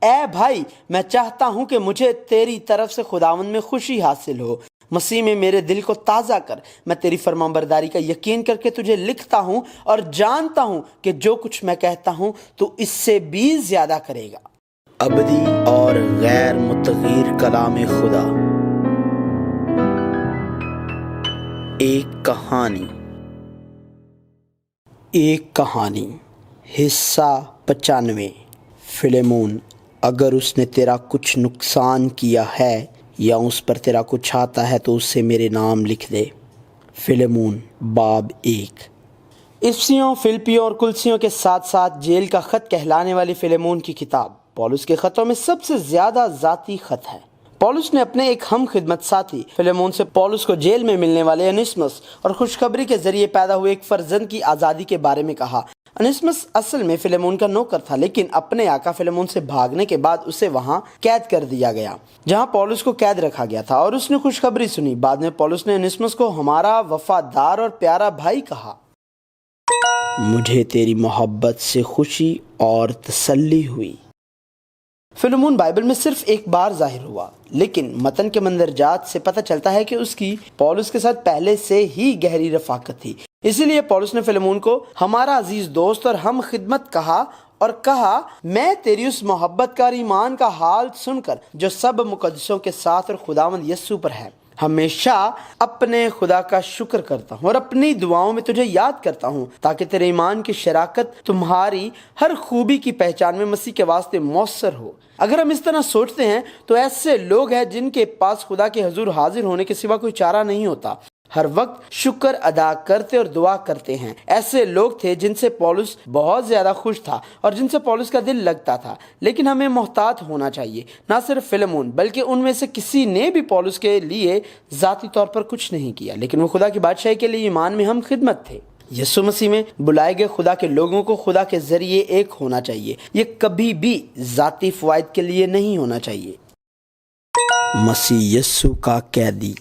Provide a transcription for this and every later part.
اے بھائی میں چاہتا ہوں کہ مجھے تیری طرف سے خداوند میں خوشی حاصل ہو، مسیح میں میرے دل کو تازہ کر، میں تیری فرمانبرداری کا یقین کر کے تجھے لکھتا ہوں اور جانتا ہوں کہ جو کچھ میں کہتا ہوں تو اس سے بھی زیادہ کرے گا۔ ابدی اور غیر متغیر کلام خدا۔ ایک کہانی حصہ 95۔ فلیمون، اگر اس نے تیرا کچھ نقصان کیا ہے یا اس پر تیرا کچھ آتا ہے تو اس سے میرے نام لکھ دے۔ فلیمون باب 1۔ افسیوں، فلپیوں اور کلسیوں کے ساتھ ساتھ جیل کا خط کہلانے والی فلیمون کی کتاب پولس کے خطوں میں سب سے زیادہ ذاتی خط ہے۔ پولس نے اپنے ایک ہم خدمت ساتھی فلیمون سے پولس کو جیل میں ملنے والے انیسمس اور خوشخبری کے ذریعے پیدا ہوئے ایک فرزند کی آزادی کے بارے میں کہا۔ انیسمس اصل میں فلیمون کا نوکر تھا، لیکن اپنے آقا فلیمون سے بھاگنے کے بعد اسے وہاں قید کر دیا گیا جہاں پولس کو قید رکھا گیا تھا، اور اس نے خوشخبری سنی۔ بعد میں پولس نے انیسمس کو ہمارا وفادار اور پیارا بھائی کہا۔ مجھے تیری محبت سے خوشی اور تسلی ہوئی۔ فلیمون بائبل میں صرف ایک بار ظاہر ہوا، لیکن متن کے مندرجات سے پتہ چلتا ہے کہ اس کی پولس کے ساتھ پہلے سے ہی گہری رفاقت تھی۔ اسی لیے پولس نے فلیمون کو ہمارا عزیز دوست اور ہم خدمت کہا، اور کہا میں تیری اس محبت کا اور ایمان کا حال سن کر جو سب مقدسوں کے ساتھ اور خداوند یسوع پر ہے ہمیشہ اپنے خدا کا شکر کرتا ہوں اور اپنی دعاؤں میں تجھے یاد کرتا ہوں، تاکہ تیرے ایمان کی شراکت تمہاری ہر خوبی کی پہچان میں مسیح کے واسطے مؤثر ہو۔ اگر ہم اس طرح سوچتے ہیں تو ایسے لوگ ہیں جن کے پاس خدا کے حضور حاضر ہونے کے سوا کوئی چارہ نہیں ہوتا، ہر وقت شکر ادا کرتے اور دعا کرتے ہیں۔ ایسے لوگ تھے جن سے پولس بہت زیادہ خوش تھا اور جن سے پولس کا دل لگتا تھا، لیکن ہمیں محتاط ہونا چاہیے۔ نہ صرف فلیمون بلکہ ان میں سے کسی نے بھی پولس کے لیے ذاتی طور پر کچھ نہیں کیا، لیکن وہ خدا کی بادشاہی کے لیے ایمان میں ہم خدمت تھے۔ یسوع مسیح میں بلائے گئے خدا کے لوگوں کو خدا کے ذریعے ایک ہونا چاہیے، یہ کبھی بھی ذاتی فوائد کے لیے نہیں ہونا چاہیے۔ مسیح یسوع کا قیدی۔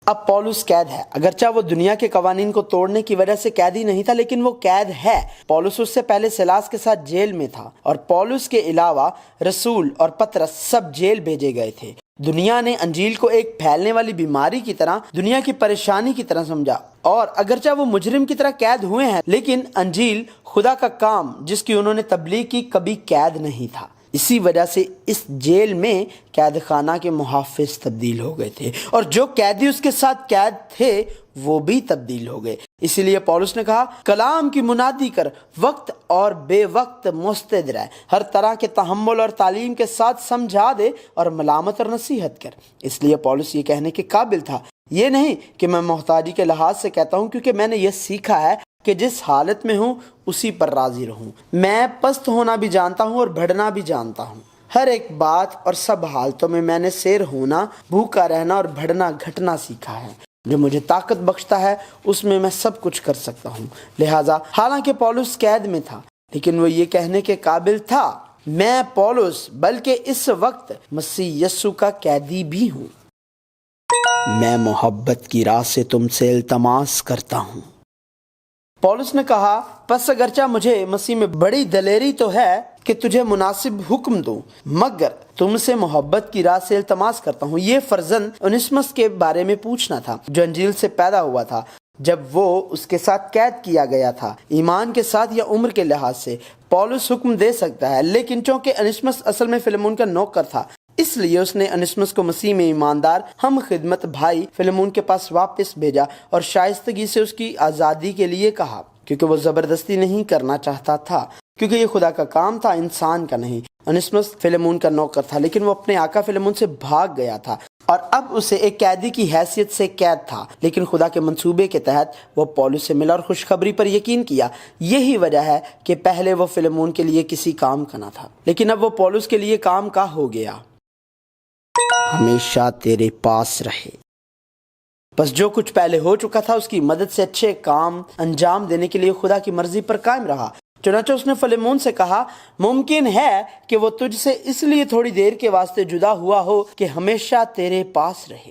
اب پولس قید ہے، اگرچہ وہ دنیا کے قوانین کو توڑنے کی وجہ سے قیدی نہیں تھا، لیکن وہ قید ہے۔ پولس اس سے پہلے سیلاس کے ساتھ جیل میں تھا، اور پولس کے علاوہ رسول اور پطرس سب جیل بھیجے گئے تھے۔ دنیا نے انجیل کو ایک پھیلنے والی بیماری کی طرح، دنیا کی پریشانی کی طرح سمجھا، اور اگرچہ وہ مجرم کی طرح قید ہوئے ہیں، لیکن انجیل خدا کا کام جس کی انہوں نے تبلیغ کی کبھی قید نہیں تھا۔ اسی وجہ سے اس جیل میں قید خانہ کے محافظ تبدیل ہو گئے تھے، اور جو قیدی اس کے ساتھ قید تھے وہ بھی تبدیل ہو گئے۔ اسی لیے پولس نے کہا کلام کی منادی کر، وقت اور بے وقت مستعد رہ، ہر طرح کے تحمل اور تعلیم کے ساتھ سمجھا دے اور ملامت اور نصیحت کر۔ اس لیے پولس یہ کہنے کے قابل تھا، یہ نہیں کہ میں محتاجی کے لحاظ سے کہتا ہوں، کیونکہ میں نے یہ سیکھا ہے کہ جس حالت میں ہوں اسی پر راضی رہوں۔ میں پست ہونا بھی جانتا ہوں اور بڑھنا بھی جانتا ہوں۔ ہر ایک بات اور سب حالتوں میں نے سیر ہونا، بھوکا رہنا اور بڑھنا گھٹنا سیکھا ہے۔ جو مجھے طاقت بخشتا ہے اس میں سب کچھ کر سکتا ہوں۔ لہٰذا حالانکہ پولس قید میں تھا، لیکن وہ یہ کہنے کے قابل تھا میں پولس بلکہ اس وقت مسیح یسوع کا قیدی بھی ہوں۔ میں محبت کی راہ سے تم سے التماس کرتا ہوں۔ پولس نے کہا پس اگرچہ مجھے مسیح میں بڑی دلیری تو ہے کہ تجھے مناسب حکم دوں، مگر تم سے محبت کی راہ سے التماس کرتا ہوں۔ یہ فرزند انیسمس کے بارے میں پوچھنا تھا، جو انجیل سے پیدا ہوا تھا جب وہ اس کے ساتھ قید کیا گیا تھا۔ ایمان کے ساتھ یا عمر کے لحاظ سے پولس حکم دے سکتا ہے، لیکن چونکہ انیسمس اصل میں فلیمون کا نوکر تھا، اس لیے اس نے انیسمس کو مسیح میں ایماندار ہم خدمت بھائی فلیمون کے پاس واپس بھیجا اور شائستگی سے اس کی آزادی کے لیے کہا، کیونکہ وہ زبردستی نہیں کرنا چاہتا تھا، کیونکہ یہ خدا کا کام تھا، انسان کا نہیں۔ انیسمس فلیمون کا نوکر تھا، لیکن وہ اپنے آقا فلیمون سے بھاگ گیا تھا اور اب اسے ایک قیدی کی حیثیت سے قید تھا، لیکن خدا کے منصوبے کے تحت وہ پولس سے ملا اور خوشخبری پر یقین کیا۔ یہی وجہ ہے کہ پہلے وہ فلیمون کے لیے کسی کام کا نہ تھا، لیکن اب وہ پولس کے لیے کام کا ہو گیا۔ ہمیشہ تیرے پاس رہے۔ بس جو کچھ پہلے ہو چکا تھا اس کی مدد سے اچھے کام انجام دینے کے لیے خدا کی مرضی پر قائم رہا۔ چنانچہ اس نے فلیمون سے کہا ممکن ہے کہ وہ تجھ سے اس لیے تھوڑی دیر کے واسطے جدا ہوا ہو کہ ہمیشہ تیرے پاس رہے۔